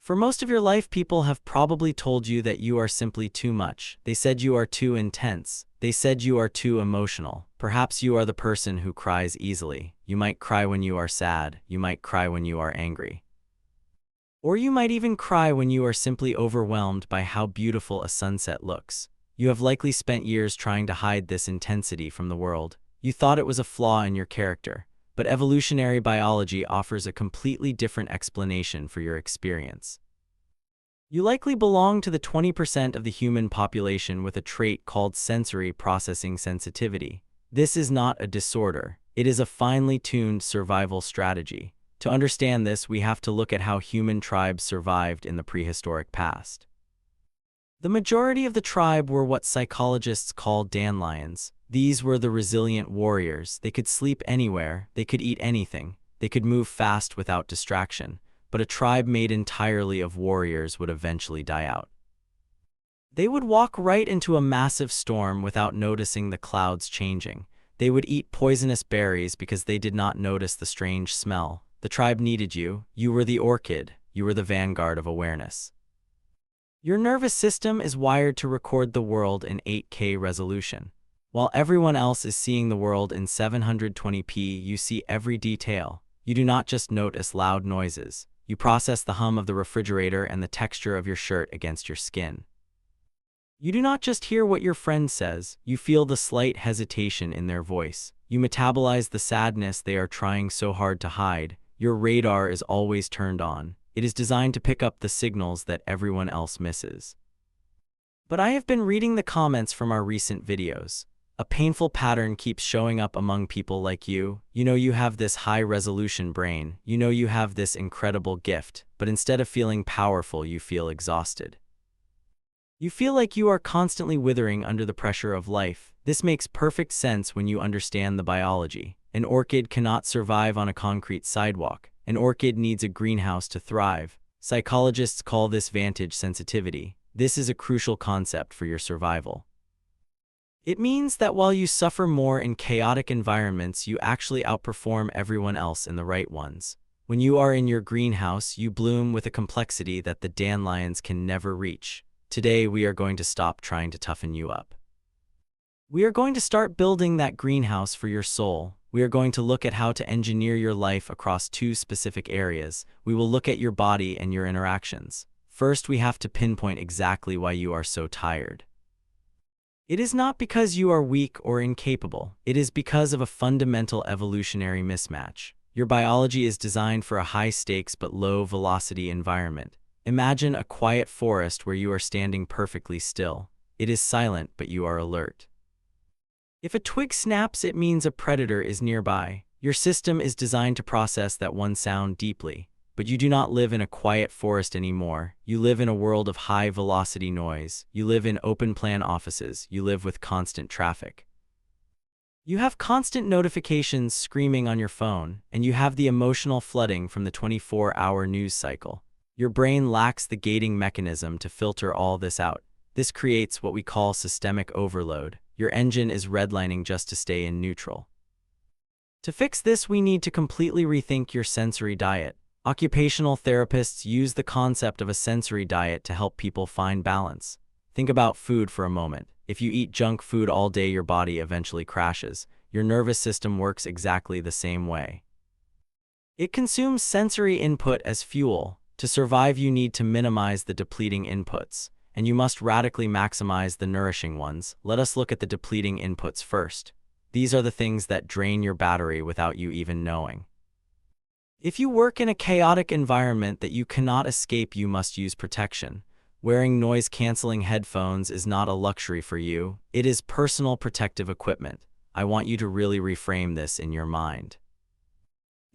For most of your life, people have probably told you that you are simply too much. They said you are too intense. They said you are too emotional. Perhaps you are the person who cries easily. You might cry when you are sad. You might cry when you are angry. Or you might even cry when you are simply overwhelmed by how beautiful a sunset looks. You have likely spent years trying to hide this intensity from the world. You thought it was a flaw in your character. But evolutionary biology offers a completely different explanation for your experience. You likely belong to the 20% of the human population with a trait called sensory processing sensitivity. This is not a disorder. It is a finely tuned survival strategy. To understand this, we have to look at how human tribes survived in the prehistoric past. The majority of the tribe were what psychologists call dandelions. These were the resilient warriors. They could sleep anywhere, they could eat anything, they could move fast without distraction, but a tribe made entirely of warriors would eventually die out. They would walk right into a massive storm without noticing the clouds changing. They would eat poisonous berries because they did not notice the strange smell. The tribe needed you. You were the orchid. You were the vanguard of awareness. Your nervous system is wired to record the world in 8K resolution. While everyone else is seeing the world in 720p, you see every detail. You do not just notice loud noises. You process the hum of the refrigerator and the texture of your shirt against your skin. You do not just hear what your friend says. You feel the slight hesitation in their voice. You metabolize the sadness they are trying so hard to hide. Your radar is always turned on. It is designed to pick up the signals that everyone else misses. But I have been reading the comments from our recent videos. A painful pattern keeps showing up among people like you. You know you have this high-resolution brain. You know you have this incredible gift. But instead of feeling powerful, you feel exhausted. You feel like you are constantly withering under the pressure of life. This makes perfect sense when you understand the biology. An orchid cannot survive on a concrete sidewalk. An orchid needs a greenhouse to thrive. Psychologists call this vantage sensitivity. This is a crucial concept for your survival. It means that while you suffer more in chaotic environments, you actually outperform everyone else in the right ones. When you are in your greenhouse, you bloom with a complexity that the dandelions can never reach. Today, we are going to stop trying to toughen you up. We are going to start building that greenhouse for your soul. We are going to look at how to engineer your life across two specific areas. We will look at your body and your interactions. First, we have to pinpoint exactly why you are so tired. It is not because you are weak or incapable. It is because of a fundamental evolutionary mismatch. Your biology is designed for a high-stakes but low-velocity environment. Imagine a quiet forest where you are standing perfectly still. It is silent, but you are alert. If a twig snaps, it means a predator is nearby. Your system is designed to process that one sound deeply. But you do not live in a quiet forest anymore. You live in a world of high-velocity noise. You live in open-plan offices. You live with constant traffic. You have constant notifications screaming on your phone, and you have the emotional flooding from the 24-hour news cycle. Your brain lacks the gating mechanism to filter all this out. This creates what we call systemic overload. Your engine is redlining just to stay in neutral. To fix this, we need to completely rethink your sensory diet. Occupational therapists use the concept of a sensory diet to help people find balance. Think about food for a moment. If you eat junk food all day, your body eventually crashes. Your nervous system works exactly the same way. It consumes sensory input as fuel. To survive, you need to minimize the depleting inputs, and you must radically maximize the nourishing ones. Let us look at the depleting inputs first. These are the things that drain your battery without you even knowing. If you work in a chaotic environment that you cannot escape, you must use protection. Wearing noise-canceling headphones is not a luxury for you. It is personal protective equipment. I want you to really reframe this in your mind.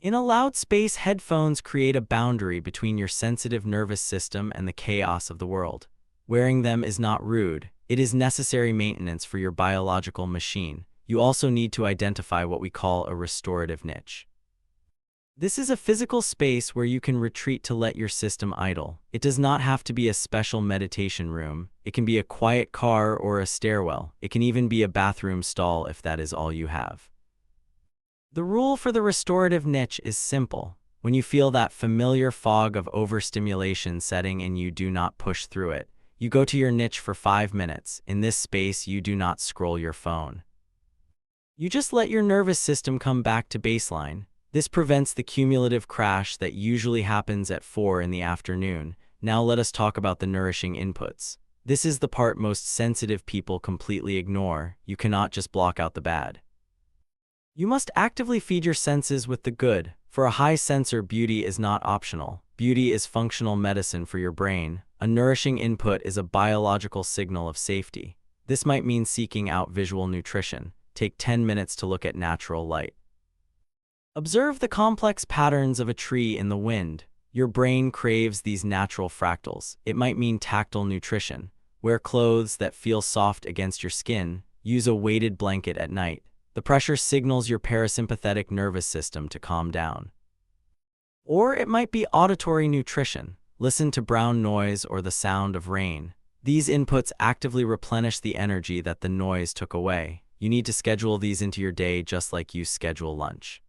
In a loud space, headphones create a boundary between your sensitive nervous system and the chaos of the world. Wearing them is not rude. It is necessary maintenance for your biological machine. You also need to identify what we call a restorative niche. This is a physical space where you can retreat to let your system idle. It does not have to be a special meditation room. It can be a quiet car or a stairwell. It can even be a bathroom stall if that is all you have. The rule for the restorative niche is simple. When you feel that familiar fog of overstimulation setting and you do not push through it, you go to your niche for 5 minutes. In this space, you do not scroll your phone. You just let your nervous system come back to baseline. This prevents the cumulative crash that usually happens at 4 in the afternoon. Now let us talk about the nourishing inputs. This is the part most sensitive people completely ignore. You cannot just block out the bad. You must actively feed your senses with the good. For a high sensor, beauty is not optional. Beauty is functional medicine for your brain. A nourishing input is a biological signal of safety. This might mean seeking out visual nutrition. Take 10 minutes to look at natural light. Observe the complex patterns of a tree in the wind. Your brain craves these natural fractals. It might mean tactile nutrition. Wear clothes that feel soft against your skin. Use a weighted blanket at night. The pressure signals your parasympathetic nervous system to calm down. Or it might be auditory nutrition. Listen to brown noise or the sound of rain. These inputs actively replenish the energy that the noise took away. You need to schedule these into your day just like you schedule lunch.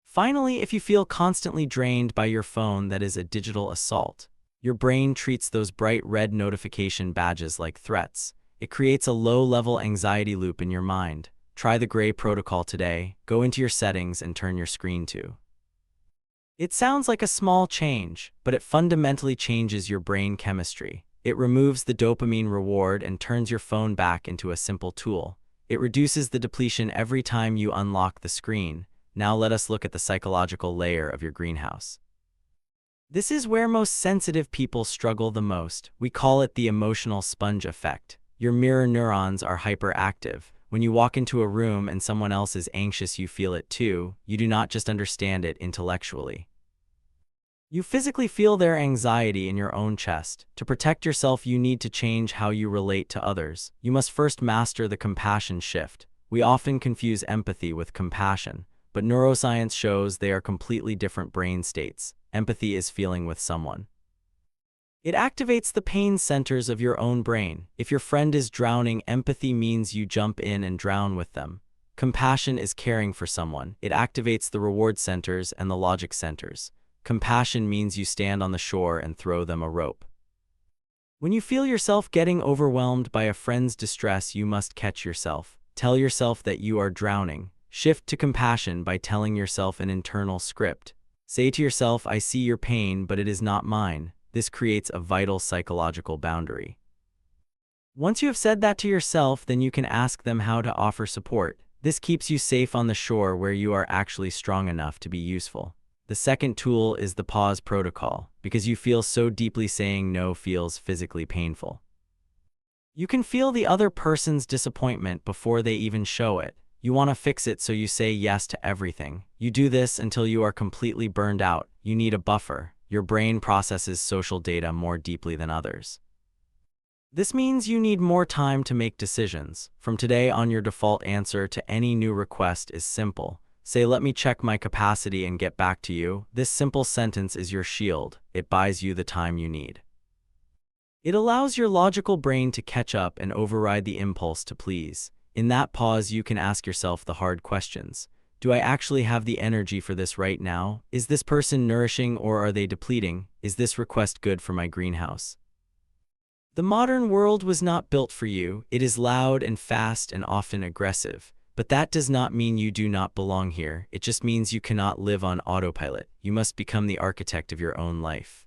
Finally, if you feel constantly drained by your phone, that is a digital assault. Your brain treats those bright red notification badges like threats. It creates a low-level anxiety loop in your mind. Try the gray protocol today. Go into your settings and turn your screen to. It sounds like a small change, but it fundamentally changes your brain chemistry. It removes the dopamine reward and turns your phone back into a simple tool. It reduces the depletion every time you unlock the screen. Now let us look at the psychological layer of your greenhouse. This is where most sensitive people struggle the most. We call it the emotional sponge effect. Your mirror neurons are hyperactive. When you walk into a room and someone else is anxious, you feel it too. You do not just understand it intellectually. You physically feel their anxiety in your own chest. To protect yourself, you need to change how you relate to others. You must first master the compassion shift. We often confuse empathy with compassion, but neuroscience shows they are completely different brain states. Empathy is feeling with someone. It activates the pain centers of your own brain. If your friend is drowning, empathy means you jump in and drown with them. Compassion is caring for someone. It activates the reward centers and the logic centers. Compassion means you stand on the shore and throw them a rope. When you feel yourself getting overwhelmed by a friend's distress, you must catch yourself. Tell yourself that you are drowning. Shift to compassion by telling yourself an internal script. Say to yourself, I see your pain, but it is not mine. This creates a vital psychological boundary. Once you have said that to yourself, then you can ask them how to offer support. This keeps you safe on the shore where you are actually strong enough to be useful. The second tool is the pause protocol, because you feel so deeply, saying no feels physically painful. You can feel the other person's disappointment before they even show it. You want to fix it, so you say yes to everything. You do this until you are completely burned out. You need a buffer. Your brain processes social data more deeply than others. This means you need more time to make decisions. From today on, your default answer to any new request is simple. Say, let me check my capacity and get back to you. This simple sentence is your shield. It buys you the time you need. It allows your logical brain to catch up and override the impulse to please. In that pause, you can ask yourself the hard questions. Do I actually have the energy for this right now? Is this person nourishing or are they depleting? Is this request good for my greenhouse? The modern world was not built for you. It is loud and fast and often aggressive. But that does not mean you do not belong here. It just means you cannot live on autopilot. You must become the architect of your own life.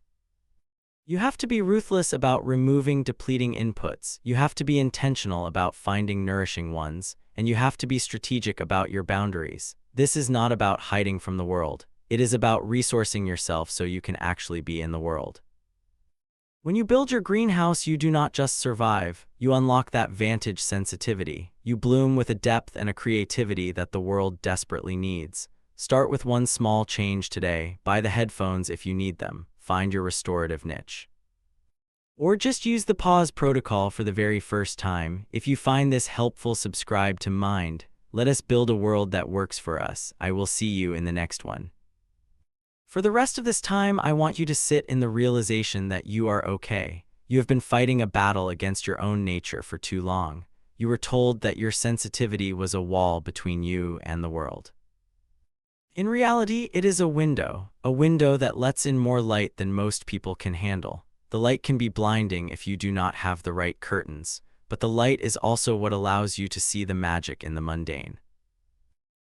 You have to be ruthless about removing depleting inputs. You have to be intentional about finding nourishing ones. And you have to be strategic about your boundaries. This is not about hiding from the world. It is about resourcing yourself so you can actually be in the world. When you build your greenhouse, you do not just survive. You unlock that vantage sensitivity. You bloom with a depth and a creativity that the world desperately needs. Start with one small change today. Buy the headphones if you need them. Find your restorative niche. Or just use the pause protocol for the very first time. If you find this helpful, subscribe to Mind. Let us build a world that works for us. I will see you in the next one. For the rest of this time, I want you to sit in the realization that you are okay. You have been fighting a battle against your own nature for too long. You were told that your sensitivity was a wall between you and the world. In reality, it is a window that lets in more light than most people can handle. The light can be blinding if you do not have the right curtains, but the light is also what allows you to see the magic in the mundane.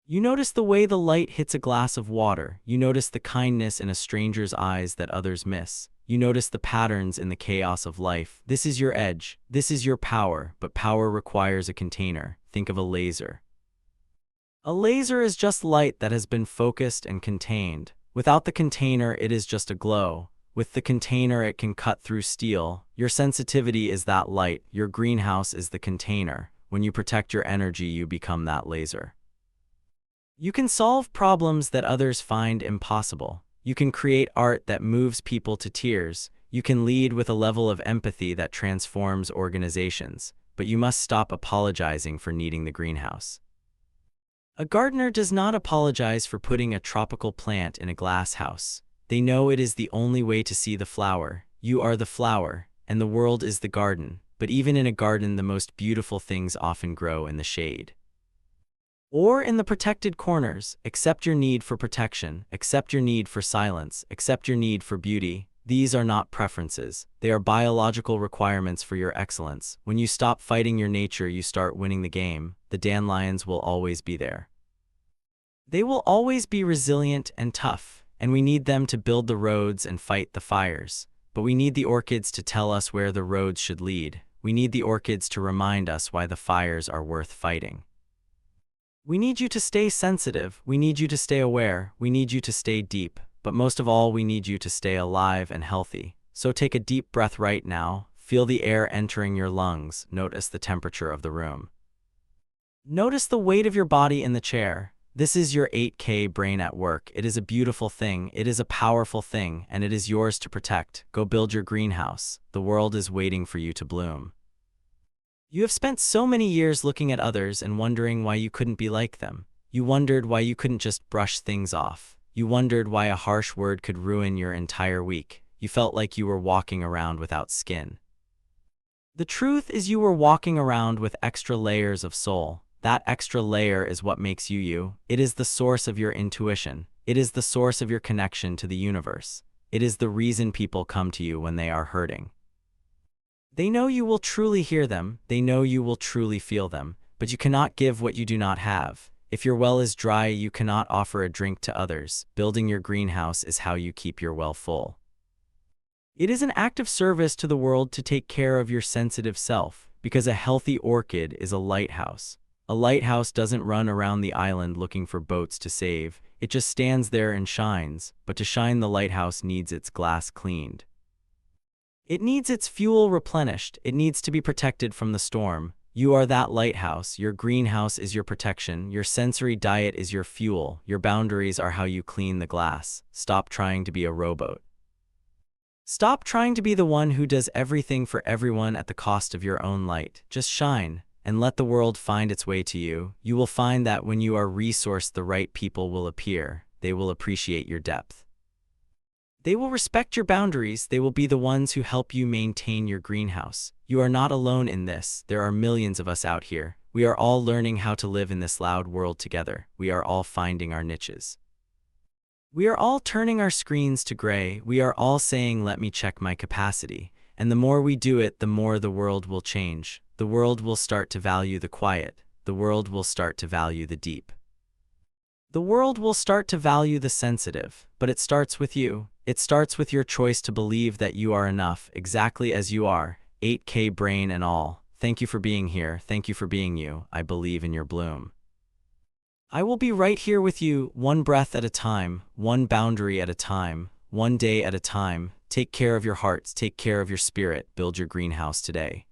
You notice the way the light hits a glass of water. You notice the kindness in a stranger's eyes that others miss. You notice the patterns in the chaos of life. This is your edge. This is your power, but power requires a container. Think of a laser. A laser is just light that has been focused and contained. Without the container, it is just a glow. With the container, it can cut through steel. Your sensitivity is that light. Your greenhouse is the container. When you protect your energy, you become that laser. You can solve problems that others find impossible. You can create art that moves people to tears. You can lead with a level of empathy that transforms organizations. But you must stop apologizing for needing the greenhouse. A gardener does not apologize for putting a tropical plant in a glass house. They know it is the only way to see the flower. You are the flower, and the world is the garden. But even in a garden, the most beautiful things often grow in the shade. Or in the protected corners. Accept your need for protection. Accept your need for silence. Accept your need for beauty. These are not preferences. They are biological requirements for your excellence. When you stop fighting your nature, you start winning the game. The dandelions will always be there. They will always be resilient and tough, and we need them to build the roads and fight the fires. But we need the orchids to tell us where the roads should lead. We need the orchids to remind us why the fires are worth fighting. We need you to stay sensitive. We need you to stay aware. We need you to stay deep. But most of all, we need you to stay alive and healthy. So take a deep breath right now. Feel the air entering your lungs. Notice the temperature of the room. Notice the weight of your body in the chair. This is your 8K brain at work. It is a beautiful thing. It is a powerful thing, and it is yours to protect. Go build your greenhouse. The world is waiting for you to bloom. You have spent so many years looking at others and wondering why you couldn't be like them. You wondered why you couldn't just brush things off. You wondered why a harsh word could ruin your entire week. You felt like you were walking around without skin. The truth is you were walking around with extra layers of soul. That extra layer is what makes you you. It is the source of your intuition. It is the source of your connection to the universe. It is the reason people come to you when they are hurting. They know you will truly hear them. They know you will truly feel them. But you cannot give what you do not have. If your well is dry, you cannot offer a drink to others. Building your greenhouse is how you keep your well full. It is an act of service to the world to take care of your sensitive self, because a healthy orchid is a lighthouse. A lighthouse doesn't run around the island looking for boats to save. It just stands there and shines. But to shine, the lighthouse needs its glass cleaned. It needs its fuel replenished. It needs to be protected from the storm. You are that lighthouse. Your greenhouse is your protection. Your sensory diet is your fuel. Your boundaries are how you clean the glass. Stop trying to be a rowboat. Stop trying to be the one who does everything for everyone at the cost of your own light. Just shine and let the world find its way to you. You will find that when you are resourced, the right people will appear. They will appreciate your depth. They will respect your boundaries. They will be the ones who help you maintain your greenhouse. You are not alone in this. There are millions of us out here. We are all learning how to live in this loud world together. We are all finding our niches. We are all turning our screens to gray. We are all saying, let me check my capacity. And the more we do it, the more the world will change. The world will start to value the quiet. The world will start to value the deep. The world will start to value the sensitive. But it starts with you. It starts with your choice to believe that you are enough, exactly as you are, 8K brain and all. Thank you for being here. Thank you for being you. I believe in your bloom. I will be right here with you, one breath at a time, one boundary at a time, one day at a time. Take care of your hearts. Take care of your spirit. Build your greenhouse today.